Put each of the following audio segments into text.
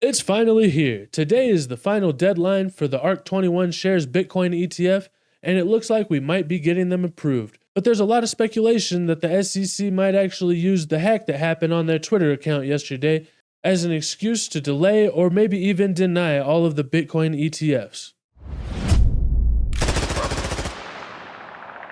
It's finally here. Today is the final deadline for the ARK21 shares Bitcoin ETF, and it looks like we might be getting them approved. But there's a lot of speculation that the SEC might actually use the hack that happened on their Twitter account yesterday as an excuse to delay or maybe even deny all of the Bitcoin ETFs.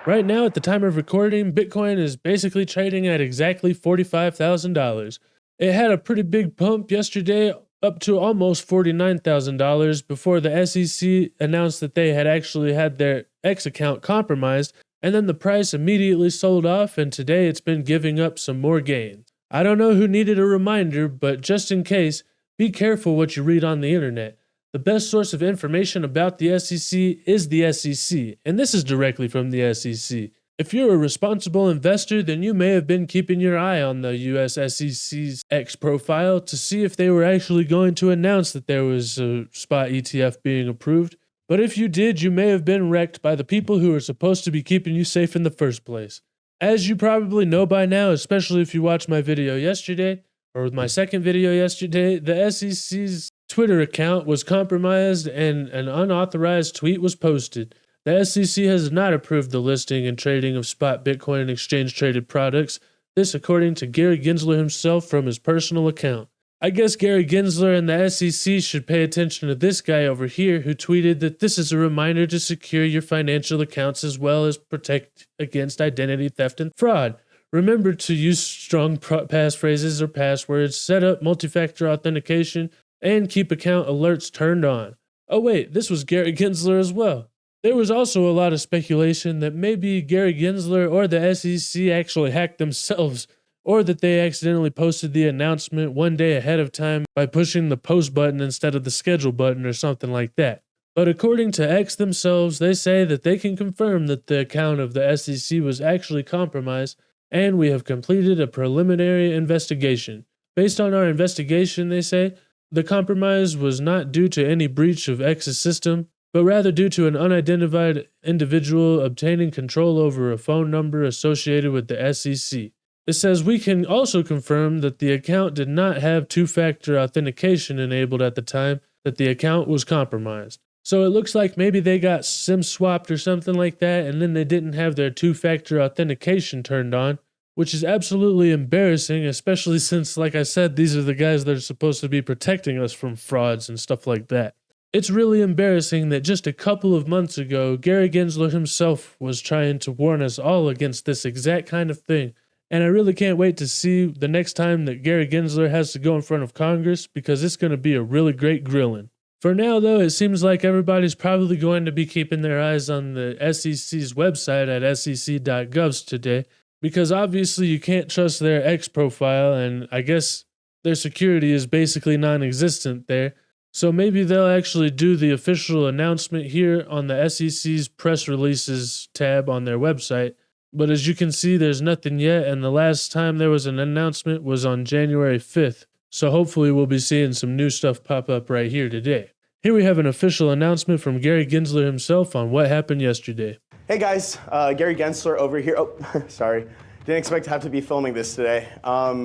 Right now, at the time of recording, Bitcoin is basically trading at exactly $45,000. It had a pretty big pump yesterday, up to almost $49,000 before the SEC announced that they had actually had their X account compromised, and then the price immediately sold off, and today it's been giving up some more gains. I don't know who needed a reminder, but just in case, be careful what you read on the internet. The best source of information about the SEC is the SEC, and this is directly from the SEC. If you're a responsible investor, then you may have been keeping your eye on the US SEC's X profile to see if they were actually going to announce that there was a spot ETF being approved. But if you did, you may have been wrecked by the people who are supposed to be keeping you safe in the first place. As you probably know by now, especially if you watched my video yesterday, or my second video yesterday, the SEC's Twitter account was compromised and an unauthorized tweet was posted. The SEC has not approved the listing and trading of spot Bitcoin and exchange-traded products, this according to Gary Gensler himself from his personal account. I guess Gary Gensler and the SEC should pay attention to this guy over here who tweeted that this is a reminder to secure your financial accounts as well as protect against identity theft and fraud. Remember to use strong passphrases or passwords, set up multi-factor authentication, and keep account alerts turned on. Oh wait, this was Gary Gensler as well. There was also a lot of speculation that maybe Gary Gensler or the SEC actually hacked themselves, or that they accidentally posted the announcement one day ahead of time by pushing the post button instead of the schedule button or something like that. But according to X themselves, they say that they can confirm that the account of the SEC was actually compromised, and we have completed a preliminary investigation. Based on our investigation, they say, the compromise was not due to any breach of X's system, but rather due to an unidentified individual obtaining control over a phone number associated with the SEC. It says we can also confirm that the account did not have two-factor authentication enabled at the time that the account was compromised. So it looks like maybe they got SIM swapped or something like that, and then they didn't have their two-factor authentication turned on, which is absolutely embarrassing, especially since, like I said, these are the guys that are supposed to be protecting us from frauds and stuff like that. It's really embarrassing that just a couple of months ago, Gary Gensler himself was trying to warn us all against this exact kind of thing, and I really can't wait to see the next time that Gary Gensler has to go in front of Congress, because it's going to be a really great grilling. For now, though, it seems like everybody's probably going to be keeping their eyes on the SEC's website at sec.gov today, because obviously you can't trust their X profile, and I guess their security is basically non-existent there. So maybe they'll actually do the official announcement here on the SEC's press releases tab on their website. But as you can see, there's nothing yet, and the last time there was an announcement was on January 5th. So hopefully we'll be seeing some new stuff pop up right here today. Here we have an official announcement from Gary Gensler himself on what happened yesterday. Hey guys, Gary Gensler over here. Oh, sorry. Didn't expect to have to be filming this today.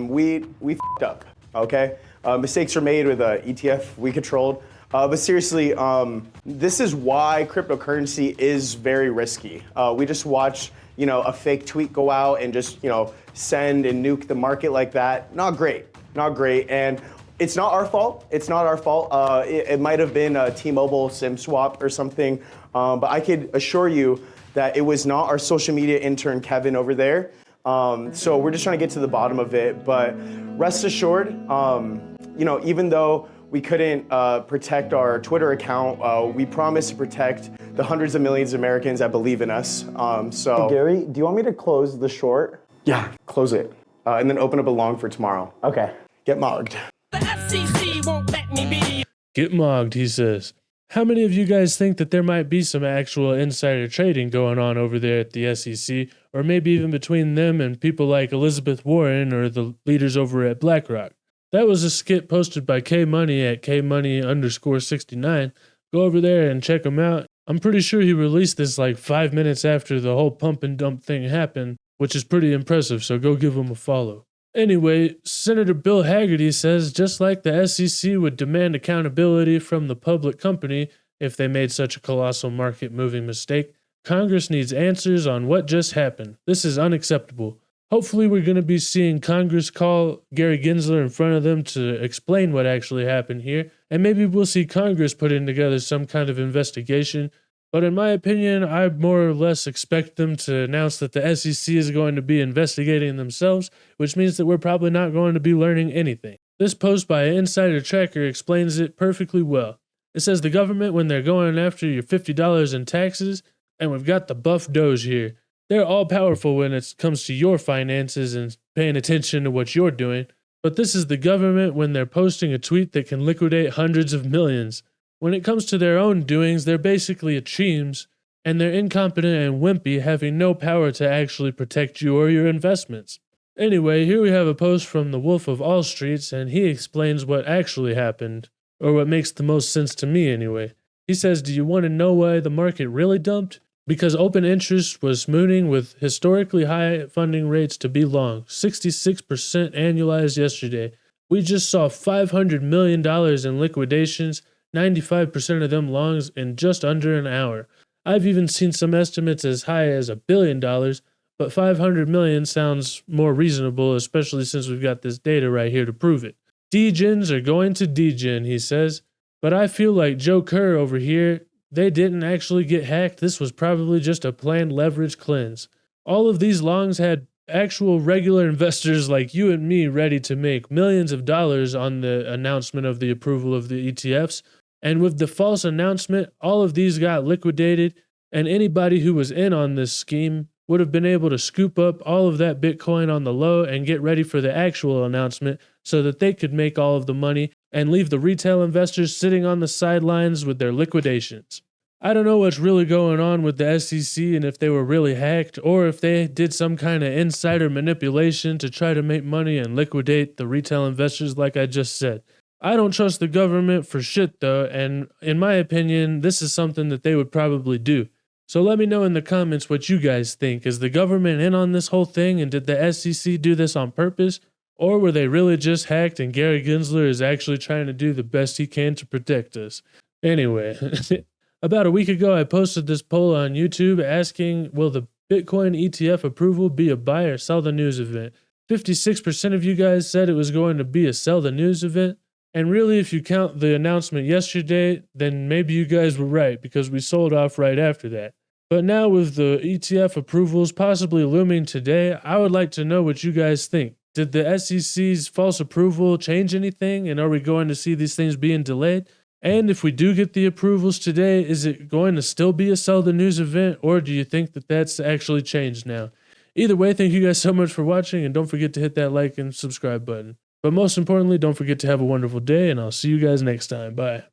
We f***ed up, okay? Mistakes are made with ETF we controlled. But seriously, this is why cryptocurrency is very risky. We just watched, a fake tweet go out and just, send and nuke the market like that. Not great, not great. And it's not our fault. It's not our fault. It might have been a T-Mobile SIM swap or something. But I could assure you that it was not our social media intern, Kevin, over there. So we're just trying to get to the bottom of it. But rest assured, even though we couldn't protect our Twitter account, we promise to protect the hundreds of millions of Americans that believe in us. So Gary, do you want me to close the short? Yeah, close it. And then open up a long for tomorrow. Okay. Get mogged. The FCC won't let me be. Get mogged, he says. How many of you guys think that there might be some actual insider trading going on over there at the SEC, or maybe even between them and people like Elizabeth Warren or the leaders over at BlackRock? That was a skit posted by K-Money at Kmoney_69. Go over there and check him out. I'm pretty sure he released this like 5 minutes after the whole pump and dump thing happened, which is pretty impressive, so go give him a follow. Anyway, Senator Bill Hagerty says just like the SEC would demand accountability from the public company if they made such a colossal market moving mistake, Congress needs answers on what just happened. This is unacceptable. Hopefully, we're going to be seeing Congress call Gary Gensler in front of them to explain what actually happened here, and maybe we'll see Congress putting together some kind of investigation. But in my opinion, I more or less expect them to announce that the SEC is going to be investigating themselves, which means that we're probably not going to be learning anything. This post by an insider tracker explains it perfectly well. It says the government, when they're going after your $50 in taxes, and we've got the buff Doge here, they're all powerful when it comes to your finances and paying attention to what you're doing. But this is the government when they're posting a tweet that can liquidate hundreds of millions. When it comes to their own doings, they're basically a cheems, and they're incompetent and wimpy, having no power to actually protect you or your investments. Anyway, here we have a post from the Wolf of All Streets, and he explains what actually happened, or what makes the most sense to me anyway. He says, do you want to know why the market really dumped? Because open interest was mooning with historically high funding rates to be long, 66% annualized yesterday. We just saw $500 million in liquidations, 95% of them longs in just under an hour. I've even seen some estimates as high as $1 billion, but 500 million sounds more reasonable, especially since we've got this data right here to prove it. Degens are going to degen, he says, but I feel like Joe Kerr over here, they didn't actually get hacked. This was probably just a planned leverage cleanse. All of these longs had actual regular investors like you and me ready to make millions of dollars on the announcement of the approval of the ETFs. And with the false announcement, all of these got liquidated, and anybody who was in on this scheme would have been able to scoop up all of that Bitcoin on the low and get ready for the actual announcement so that they could make all of the money and leave the retail investors sitting on the sidelines with their liquidations. I don't know what's really going on with the SEC and if they were really hacked or if they did some kind of insider manipulation to try to make money and liquidate the retail investors like I just said. I don't trust the government for shit though, and in my opinion, this is something that they would probably do. So let me know in the comments what you guys think. Is the government in on this whole thing, and did the SEC do this on purpose? Or were they really just hacked and Gary Gensler is actually trying to do the best he can to protect us? Anyway, about a week ago I posted this poll on YouTube asking, will the Bitcoin ETF approval be a buy or sell the news event? 56% of you guys said it was going to be a sell the news event. And really, if you count the announcement yesterday, then maybe you guys were right because we sold off right after that. But now with the ETF approvals possibly looming today, I would like to know what you guys think. Did the SEC's false approval change anything? And are we going to see these things being delayed? And if we do get the approvals today, is it going to still be a sell the news event? Or do you think that that's actually changed now? Either way, thank you guys so much for watching, and don't forget to hit that like and subscribe button. But most importantly, don't forget to have a wonderful day, and I'll see you guys next time. Bye.